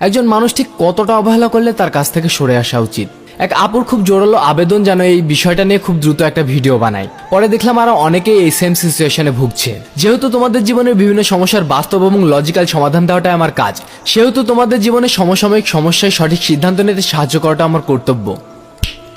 একজন মানুষ ঠিক কতটা অবহেলা করলে তার কাছ থেকে সরে আসা উচিত। এক আপুর খুব জোরালো আবেদন যেন এই বিষয়টা নিয়ে খুব দ্রুত একটা ভিডিও বানাই। পরে দেখলাম আরো অনেকেই এই সেম সিচুয়েশনে ভুগছে। যেহেতু তোমাদের জীবনের বিভিন্ন সমস্যার বাস্তব এবং লজিক্যাল সমাধান দেওয়াটাই আমার কাজ, সেহেতু তোমাদের জীবনে সমসাময়িক সমস্যায় সঠিক সিদ্ধান্ত নিতে সাহায্য করাটা আমার কর্তব্য।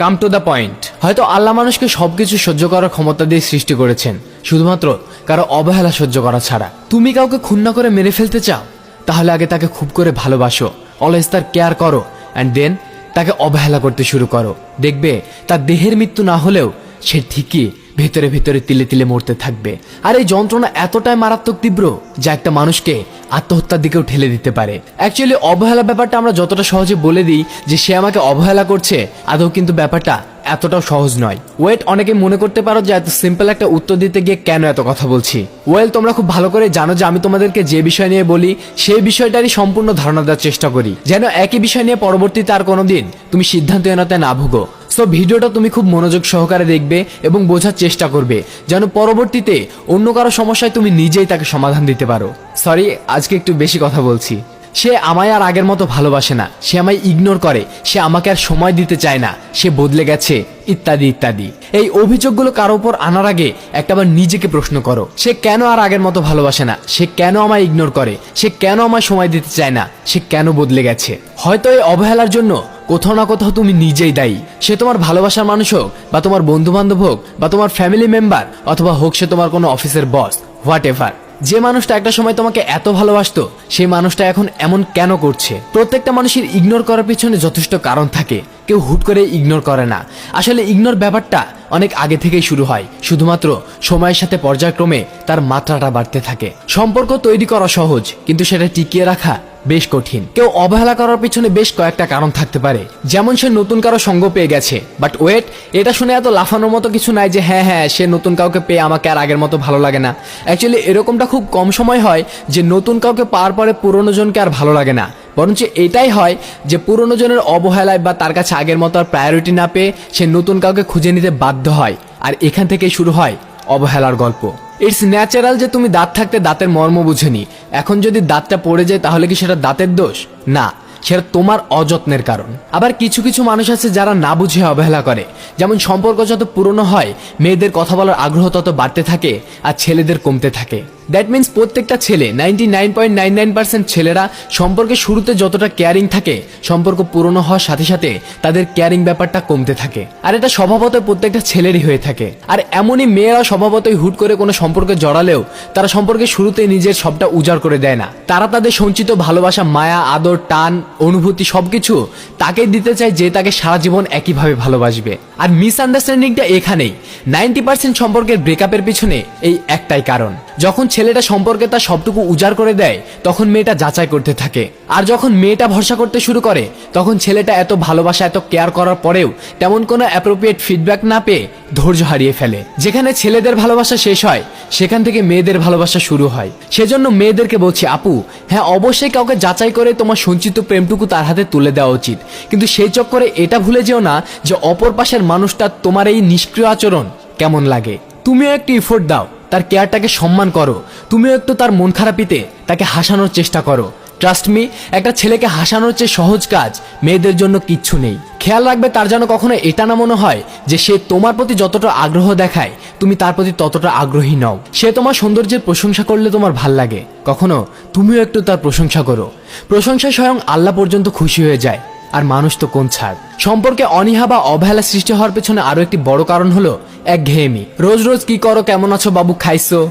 Come to the point. হয়তো আল্লাহ মানুষকে সবকিছু সহ্য করার ক্ষমতা দিয়ে সৃষ্টি করেছেন, শুধুমাত্র কারো অবহেলা সহ্য করা ছাড়া। তুমি কাউকে খুন না করে মেরে ফেলতে চাও, তাহলে আগে তাকে খুব করে ভালোবাসো, অলওয়েজ তার কেয়ার করো, অ্যান্ড দেন তাকে অবহেলা করতে শুরু করো। দেখবে তার দেহের মৃত্যু না হলেও সে ঠিকই ভেতরে ভেতরে তিলে তিলে মরতে থাকবে। আর এই যন্ত্রণা এতটাই মারাত্মক তীব্র যা একটা মানুষকে আত্মহত্যার দিকেও ঠেলে দিতে পারে। অ্যাকচুয়ালি অবহেলা ব্যাপারটা আমরা যতটা সহজে বলে দিই যে সে আমাকে অবহেলা করছে, আদৌ কিন্তু ব্যাপারটা এতটাও সহজ নয়। ওয়েট, অনেকে মনে করতে পারো যে এত সিম্পল একটা উত্তর দিতে গিয়ে কেন এত কথা বলছি। ওয়েল, তোমরা খুব ভালো করে জানো যে আমি তোমাদেরকে যে বিষয় নিয়ে বলি সেই বিষয়টারই সম্পূর্ণ ধারণা দেওয়ার চেষ্টা করি, যেন একই বিষয় নিয়ে পরবর্তীতে আর কোনোদিন তুমি সিদ্ধান্তহীনতায় না ভুগো। সো ভিডিওটা তুমি খুব মনোযোগ সহকারে দেখবে এবং বোঝার চেষ্টা করবে, যেন পরবর্তীতে অন্য কারো সমস্যায় তুমি নিজেই তাকে সমাধান দিতে পারো। সরি, আজকে একটু বেশি কথা বলছি। সে আমায় আর আগের মতো ভালোবাসে না, সে আমায় ইগনোর করে, সে আমাকে আর সময় দিতে চায় না, সে বদলে গেছে, ইত্যাদি ইত্যাদি। এই অভিযোগগুলো কারো উপর আনার আগে একটাবার নিজেকে প্রশ্ন করো, সে কেন আর আগের মতো ভালোবাসে না, সে কেন আমায় ইগনোর করে, সে কেন আমায় সময় দিতে চায় না, সে কেন বদলে গেছে। হয়তো এই অবহেলার জন্য কোথাও না কোথাও তুমি নিজেই দায়ী। সে তোমার ভালোবাসার মানুষ হোক, বা তোমার বন্ধু বান্ধব হোক, বা তোমার ফ্যামিলি মেম্বার, অথবা হোক সে তোমার কোনো অফিসের বস, হোয়াট এভার। যে মানুষটা একটা সময় তোমাকে এত ভালোবাসতো, সেই মানুষটা এখন এমন কেন করছে? প্রত্যেকটা মানুষের ইগনোর করার পিছনে যথেষ্ট কারণ থাকে, কেউ হুট করে ইগনোর করে না। আসলে ইগনোর ব্যাপারটা অনেক আগে থেকেই শুরু হয়, শুধুমাত্র সময়ের সাথে পর্যায়ক্রমে তার মাত্রাটা বাড়তে থাকে। সম্পর্ক তৈরি করা সহজ, কিন্তু সেটা টিকিয়ে রাখা বেশ কঠিন। কেউ অবহেলা করার পিছনে বেশ কয়েকটা কারণ থাকতে পারে, যেমন সে নতুন কারো সঙ্গ পেয়ে গেছে। বাট ওয়েট, এটা শুনে এত লাফানোর মতো কিছু নাই যে হ্যাঁ সে নতুন কাউকে পেয়ে আমাকে আর আগের মতো ভালো লাগে না। অ্যাকচুয়ালি এরকমটা খুব কম সময় হয় যে নতুন কাউকে পাওয়ার পরে পুরনো জনকে আর ভালো লাগে না, বরঞ্চ এটাই হয় যে পুরনো জনের অবহেলায় বা তার কাছে আগের মতো আর প্রায়োরিটি না পেয়ে সে নতুন কাউকে খুঁজে নিতে বাধ্য হয়। আর এখান থেকেই শুরু হয় অবহেলার গল্প। ইটস ন্যাচারাল যে তুমি দাঁত থাকতে দাঁতের মর্ম বুঝেনি, এখন যদি দাঁতটা পড়ে যায় তাহলে কি সেটা দাঁতের দোষ? না, সেটা তোমার অযত্নের কারণ। আবার কিছু কিছু মানুষ আছে যারা না বুঝে অবহেলা করে। যেমন সম্পর্ক যত পুরনো হয়, মেয়েদের কথা বলার আগ্রহ তত বাড়তে থাকে আর ছেলেদের কমতে থাকে। দ্যাট মিন্স প্রত্যেকটা ছেলে, 99.99% ছেলেরা সম্পর্কে শুরুতে যতটা কেয়ারিং থাকে, সম্পর্ক পুরনো হওয়ার সাথে সাথে তাদের কেয়ারিং ব্যাপারটা কমতে থাকে। আর এটা স্বভাবতই প্রত্যেকটা ছেলেরই হয়ে থাকে। আর এমনই মেয়েরা স্বভাবতই হুট করে কোনো সম্পর্কে জড়ালেও তারা সম্পর্কে শুরুতে নিজের সবটা উজাড় করে দেয় না। তারা তাদের সঞ্চিত ভালোবাসা, মায়া, আদর, টান, অনুভূতি সবকিছু তাকে দিতে চায় যে তাকে সারা জীবন একইভাবে ভালোবাসবে। আর মিসআন্ডারস্ট্যান্ডিংটা এখানেই। 90% সম্পর্কের ব্রেকআপের পিছনে এই একটাই কারণ। যখন ছেলেটা সম্পর্কে তার সবটুকু উজাড় করে দেয়, তখন মেয়েটা যাচাই করতে থাকে। আর যখন মেয়েটা ভরসা করতে শুরু করে, তখন ছেলেটা এত ভালোবাসা, এত কেয়ার করার পরেও তেমন কোনো অ্যাপ্রোপ্রিয়েট ফিডব্যাক না পেয়ে ধৈর্য হারিয়ে ফেলে। যেখানে ছেলেদের ভালোবাসা শেষ হয়, সেখান থেকে মেয়েদের ভালোবাসা শুরু হয়। সেজন্য মেয়েদেরকে বলছি, আপু হ্যাঁ অবশ্যই কাউকে যাচাই করে তোমার সঞ্চিত প্রেমটুকু তার হাতে তুলে দেওয়া উচিত, কিন্তু সেই চক্করে এটা ভুলে যেও না যে অপর পাশের মানুষটা তোমার এই নিষ্ক্রিয় আচরণ কেমন লাগে। তুমিও একটু ইফোর্ট দাও, তার কেয়ারটাকে সম্মান করো। তুমিও একটু তার মন খারাপিতে তাকে হাসানোর চেষ্টা করো। ট্রাস্ট মি, একটা ছেলেকে হাসানোর চেয়ে সহজ কাজ মেয়েদের জন্য কিচ্ছু নেই। খেয়াল রাখবে তার যেন কখনো এটা না মনে হয় যে সে তোমার প্রতি যতটা আগ্রহ দেখায় তুমি তার প্রতি ততটা আগ্রহী নও। সে তোমার সৌন্দর্যের প্রশংসা করলে তোমার ভাল লাগে, কখনো তুমিও একটু তার প্রশংসা করো। প্রশংসায় স্বয়ং আল্লাহ পর্যন্ত খুশি হয়ে যায়, আর মানুষ তো কোন ছাড়। সম্পর্কে অনীহা বা অবহেলা সৃষ্টি হওয়ার পেছনে আরো একটি বড় কারণ হলো একঘেয়েমি। রোজ রোজ কি করো, কেমন আছো বাবু, খাইছো,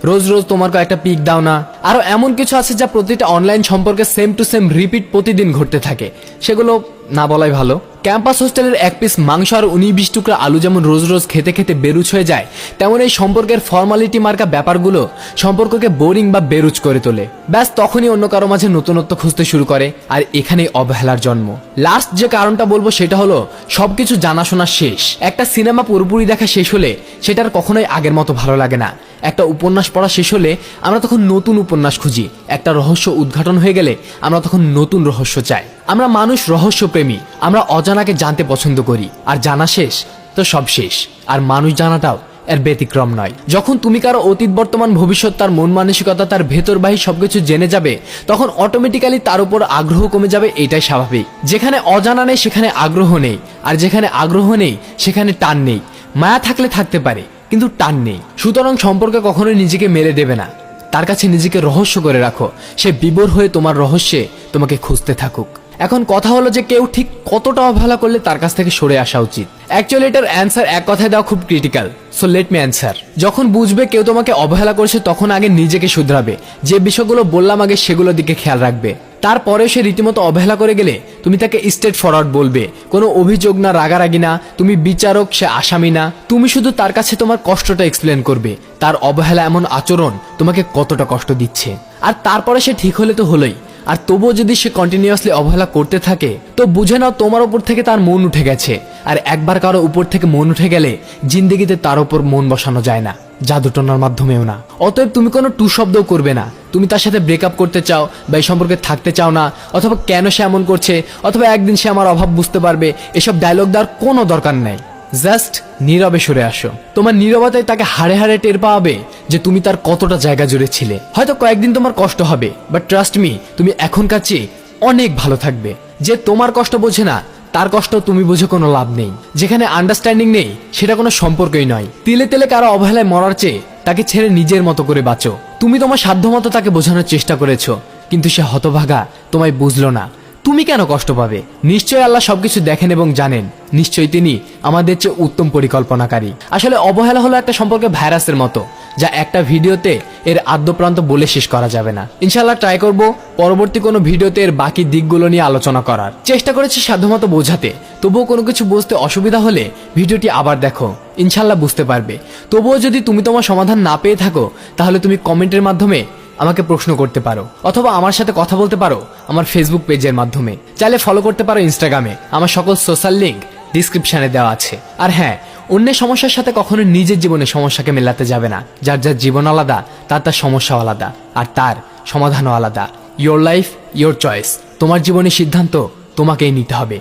রোজ রোজ তোমার কয়েকটা পিক দাও না। আরো এমন কিছু আছে যা প্রতিটা অনলাইন সম্পর্কে সেম টু সেম রিপিট প্রতিদিন ঘটতে থাকে, সেগুলো না বলাই ভালো। ক্যাম্পাস হোস্টেলের এক পিস মাংস আর 19-20 টুকরা আলু যেমন রোজ রোজ খেতে খেতে বেরুচ হয়ে যায়, তেমন এই সম্পর্কের ফর্মালিটি মার্কা ব্যাপারগুলো সম্পর্ককে বোরিং বা বেরুচ করে তোলে। ব্যাস তখনই অন্য কারো মাঝে নতুনত্ব খুঁজতে শুরু করে, আর এখানেই অবহেলার জন্ম। লাস্ট যে কারণটা বলবো সেটা হলো সবকিছু জানাশোনা শেষ। একটা সিনেমা পুরোপুরি দেখা শেষ হলে সেটার কখনোই আগের মতো ভালো লাগে না। একটা উপন্যাস পড়া শেষ হলে আমরা তখন নতুন উপন্যাস খুঁজি। একটা রহস্য উদ্ঘাটন হয়ে গেলে আমরা তখন নতুন রহস্য চাই। আমরা মানুষ রহস্যপ্রেমী, আমরা অজানাকে জানতে পছন্দ করি, আর জানা শেষ তো সব শেষ। আর মানুষ জানাটাও এর ব্যতিক্রম নয়। যখন তুমি কারো অতীত বর্তমান ভবিষ্যৎ, তার মন মানসিকতা, তার ভেতরবাহী সবকিছু জেনে যাবে, তখন অটোমেটিক্যালি তার উপর আগ্রহ কমে যাবে। এটাই স্বাভাবিক। যেখানে অজানা নেই সেখানে আগ্রহ নেই, আর যেখানে আগ্রহ নেই সেখানে টান নেই। মায়া থাকলে থাকতে পারে, কিন্তু টান নেই। সুতরাং সম্পর্কে কখনোই নিজেকে মেলে দেবে না, তার কাছে নিজেকে রহস্য করে রাখো। সে বিভোর হয়ে তোমার রহস্যে তোমাকে খুঁজতে থাকুক। এখন কথা হলো যে কেউ ঠিক কতটা অবহেলা করলে তার কাছ থেকে সরে আসা উচিত। অ্যাকচুয়ালি এটার অ্যান্সার এক কথায় দেওয়া খুব critical. So let me answer. যখন বুঝবে কেউ তোমাকে অবহেলা করেছে, তখন আগে নিজেকে শুধরাবে। যে বিষয়গুলো বললাম আগে সেগুলোর দিকে খেয়াল রাখবে। তারপরে সে রীতিমতো অবহেলা করে গেলে তুমি তাকে স্ট্রেট ফরওয়ার্ড বলবে। কোনো অভিযোগ না, রাগারাগি না, তুমি বিচারক, সে আসামি না। তুমি শুধু তার কাছে তোমার কষ্টটা এক্সপ্লেন করবে, তার অবহেলা এমন আচরণ তোমাকে কতটা কষ্ট দিচ্ছে। আর তারপরে সে ঠিক হলে তো হলোই। আর তবুও যদি সে কন্টিনিউয়াসলি অবহেলা করতে থাকে, তো বুঝে নাও তোমার উপর থেকে তার মন উঠে গেছে। আর একবার কারো উপর থেকে মন উঠে গেলে জিন্দেগিতে তার উপর মন বসানো যায় না, জাদুটনার মাধ্যমেও না। অতএব তুমি কোনো টু শব্দও করবে না। তুমি তার সাথে ব্রেকআপ করতে চাও বা এই সম্পর্কে থাকতে চাও না, অথবা কেন সে এমন করছে, অথবা একদিন সে আমার অভাব বুঝতে পারবে, এসব ডায়লগ দেওয়ার কোনো দরকার নাই। জাস্ট নীরবে সরে আসো। তোমার নীরবতায় তাকে হাড়ে হাড়ে টের পাবে যে তুমি তার কতটা জায়গা জুড়ে ছিলে। হয়তো কয়েকদিন তোমার কষ্ট হবে, বাট ট্রাস্ট মি, তুমি এখনকার চেয়ে অনেক ভালো থাকবে। যে তোমার কষ্ট বোঝে না, তার কষ্ট তুমি বুঝে কোনো লাভ নেই। যেখানে আন্ডারস্ট্যান্ডিং নেই, সেটা কোনো সম্পর্কই নয়। তিলে তিলে কারো অবহেলায় মরার চেয়ে তাকে ছেড়ে নিজের মতো করে বাঁচো। তুমি তোমার সাধ্যমতো তাকে বোঝানোর চেষ্টা করেছো, কিন্তু সে হতভাগা, তোমায় বুঝলো না। তুমি কেন কষ্ট পাবে? নিশ্চয়ই আল্লাহ সবকিছু দেখেন এবং জানেন। নিশ্চয়ই তিনি আমাদের চেয়ে উত্তম পরিকল্পনাকারী। আসলে অবহেলা হলো একটা সম্পর্কে ভাইরাসের মতো, যা একটা ভিডিওতে এর আদ্যপ্রান্ত বলে শেষ করা যাবে না। ইনশাআল্লাহ ট্রাই করব পরবর্তী কোনো ভিডিওতে এর বাকি দিকগুলো নিয়ে আলোচনা করার চেষ্টা করেছি সাধ্যমতো বোঝাতে। তবুও কোনো কিছু বুঝতে অসুবিধা হলে ভিডিওটি আবার দেখো, ইনশাআল্লাহ বুঝতে পারবে। তবুও যদি তুমি তোমার সমাধান না পেয়ে থাকো, তাহলে তুমি কমেন্টের মাধ্যমে আমাকে প্রশ্ন করতে পারো, অথবা আমার সাথে কথা বলতে পারো আমার ফেসবুক পেজের মাধ্যমে। চাইলে ফলো করতে পারো ইনস্টাগ্রামে। আমার সকল সোশ্যাল লিঙ্ক ডিসক্রিপশনে দেওয়া আছে। আর হ্যাঁ, অন্যের সমস্যার সাথে কখনো নিজের জীবনের সমস্যাকে মেলাতে যাবে না। যার যার জীবন আলাদা, তার তার সমস্যাও আলাদা, আর তার সমাধানও আলাদা। Your life, your choice. তোমার জীবনের সিদ্ধান্ত তোমাকেই নিতে হবে।